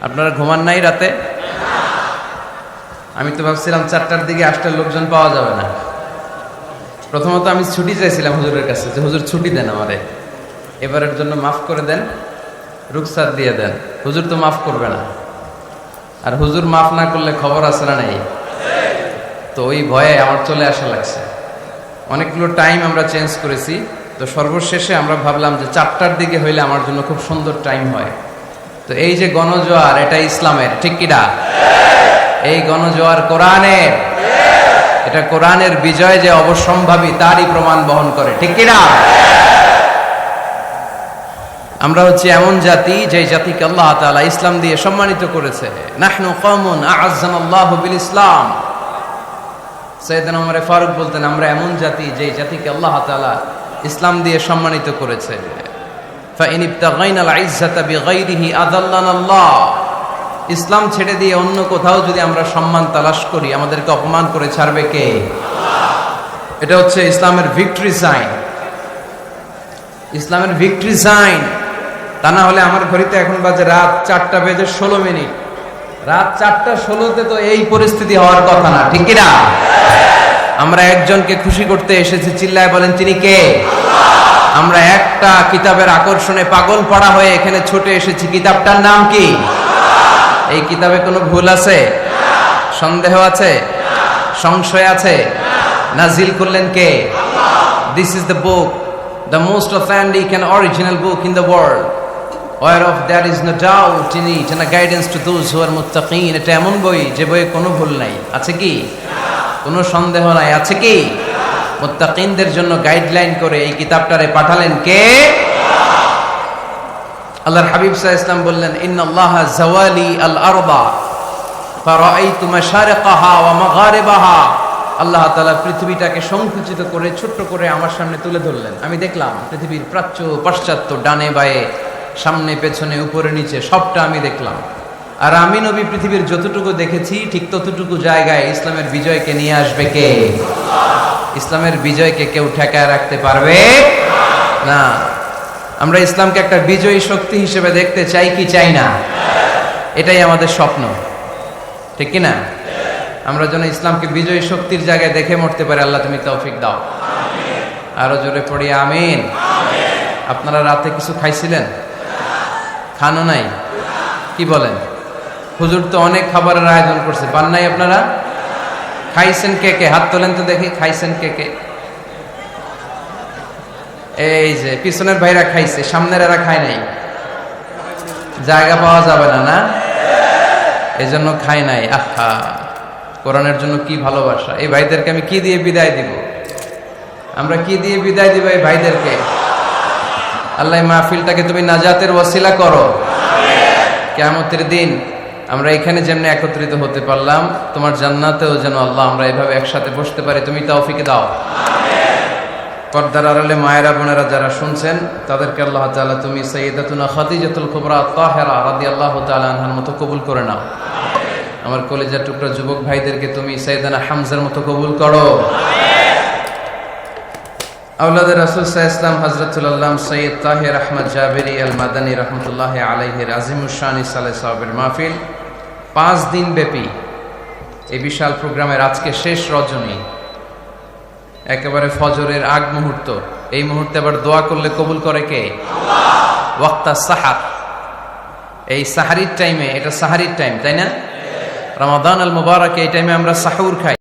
আপনারা ঘুমান নাই রাতে? আমি তো ভাবছিলাম 4টার দিকে আসলে লোকজন পাওয়া যাবে না। প্রথমত আমি ছুটি চাইছিলাম হুজুরের কাছে, যে হুজুর ছুটি দেন আমারে, এবারের জন্য মাফ করে দেন, রুখসাত দিয়ে দেন। হুজুর তো মাফ করবে না, আর হুজুর মাফ না করলে খবর আছে না নেই? তো ওই ভয়ে আমার চলে আসা লাগছে। অনেকগুলো টাইম আমরা চেঞ্জ করেছি, তো সর্বশেষে আমরা ভাবলাম যে 4টার দিকে হইলে আমার জন্য খুব সুন্দর টাইম হয়। তো এই যে গণজোয়ার, এটা ইসলামের, ঠিক কিনা? এই গণজোয়ার কোরআনের, এটা কোরআনের বিজয় যে অবশ্যম্ভাবী তারই প্রমাণ বহন করে, ঠিক কিনা? আমরা হচ্ছে এমন জাতি যে জাতিকে আল্লাহ তাআলা ইসলাম দিয়ে সম্মানিত করেছে। নাহনু কওমুন আ'আজ্জানাল্লাহু বিল ইসলাম। সাইয়েদনা ওমর ফারুক বলতেন, আমরা এমন জাতি যে জাতিকে আল্লাহ তাআলা ইসলাম দিয়ে সম্মানিত করেছে। ফাইন ইবতাগাইনাল ইজ্জাতা বিগাইরিহি আযাল্লানাল্লাহ। ইসলাম ছেড়ে দিয়ে অন্য কোথাও যদি আমরা সম্মান তালাশ করি, আমাদেরকে অপমান করে ছাড়বে কে? আল্লাহ। এটা হচ্ছে ইসলামের ভিক্টরি সাইন, ইসলামের ভিক্টরি সাইন। তা না হলে আমার ঘড়িতে এখন বাজে রাত 4:16। রাত 4:16 তো এই পরিস্থিতি হওয়ার কথা না, ঠিক কিনা? আমরা একজনকে খুশি করতে এসেছি, চিল্লায় বলেন তিনি কে? আল্লাহ। আমরা একটা কিতাবের আকর্ষণে পাগল পড়া হয়ে এখানে ছুটে এসেছি, কিতাবটার নাম কি? আল্লাহ। এই কিতাবে কোনো ভুল আছে? সন্দেহ আছে? সংশয় আছে? নাজিল করলেন কে? Allah. This is the book, the most authentic and original book in the world, whereof there is no doubt in it and a guidance to those who are muttaqin. এটা এমন বই যে বইয়ে কোনো ভুল নাই, আছে কি? কোনো সন্দেহ নাই, আছে কি? মুত্তাকিনদের জন্য গাইডলাইন করে এই কিতাবটারে পাঠালেন কে? আল্লাহর হাবিব সাল্লাল্লাহু আলাইহি ওয়াসাল্লাম বললেন, ইন্নাল্লাহা জাওয়ালি আল আরদা ফারাআইতু মাশারিকাহা ওয়া মাগারিবাহা। আল্লাহ তাআলা পৃথিবীটাকে সংকুচিত করে ছোট্ট করে আমার সামনে তুলে ধরলেন। আমি দেখলাম পৃথিবীর প্রাচ্য পাশ্চাত্য, ডানে বায়ে, সামনে পেছনে, উপরে নিচে, সবটা আমি দেখলাম। আর আমি নবী পৃথিবীর যতটুকু দেখেছি ঠিক ততটুকু জায়গায় ইসলামের বিজয়কে নিয়ে আসবে কে? আল্লাহ। ইসলামের বিজয়কে কেউ ঠেকায় রাখতে পারবে না। আমরা ইসলামকে একটা বিজয়ী শক্তি হিসেবে দেখতে চাই কি চাই না? এটাই আমাদের স্বপ্ন, ঠিক কি না? আমরা যেন ইসলামকে বিজয়ী শক্তির জায়গায় দেখে মরতে পারি। আল্লাহ তুমি তৌফিক দাও। আরো জোরে পড়ি আমিন। আপনারা রাতে কিছু খাইছিলেন? খানো নাই? কি বলেন? হুজুর তো অনেক খাবারের আয়োজন করছে, পান নাই আপনারা? খাইছেন কে কে? হাত তোলেন তো দেখি, খাইছেন কে কে? এই যে পিছনের ভাইরা খাইছে, সামনের এরা খায় নাই। জায়গা পাওয়া যাবে না, না এজন্য খায় নাই। আহা, কোরআনের জন্য কি ভালোবাসা! এই ভাইদেরকে আমি কি দিয়ে বিদায় দিব? আমরা কি দিয়ে বিদায় দিব এই ভাইদেরকে? আল্লাহ মাহফিলটাকে তুমি নাজাতের ওয়াসিলা করো। কিয়ামতের দিন আমরা এখানে যেমন একত্রিত হতে পারলাম, তোমার জান্নাতেও যেন আল্লাহ আমরা এভাবে একসাথে বসতে পারি, তুমি তৌফিক দাও। পর্দার আড়ালে মায়েরা বোনেরা যারা শুনছেন, তাদেরকে আল্লাহ তাআলা তুমি সাইয়্যিদাতুনা খাদিজাতুল কুবরা তাহেরা রাদিয়াল্লাহু তাআলা আনহার মতো কবুল করে নাও। আমার কলেজার টুকরা যুবক ভাইদেরকে তুমি সাইয়েদানা হামজার মতো কবুল করো। আওলাদের রাসূল সাল্লাল্লাহু আলাইহি ওয়াসাল্লাম হযরতুল আল্লাম সৈয়দ তাহের আহমদ জাবেরি আল মাদানী রাহমাতুল্লাহি আলাইহির আজিমুশ শানি সালে সাহাবের মাহফিল 5 দিন ব্যাপী এই বিশাল প্রোগ্রামের আজকে শেষ রজনী, একেবারে ফজরের আগ মুহূর্ত। এই মুহূর্তে আবার দোয়া করলে কবুল করে কে? আল্লাহ। ওয়াক্তা সাহার, এই সাহারির টাইমে, এটা সাহারির টাইম, তাই না? রমাদান আল মুবারক, এই টাইমে আমরা সাহুর খাই।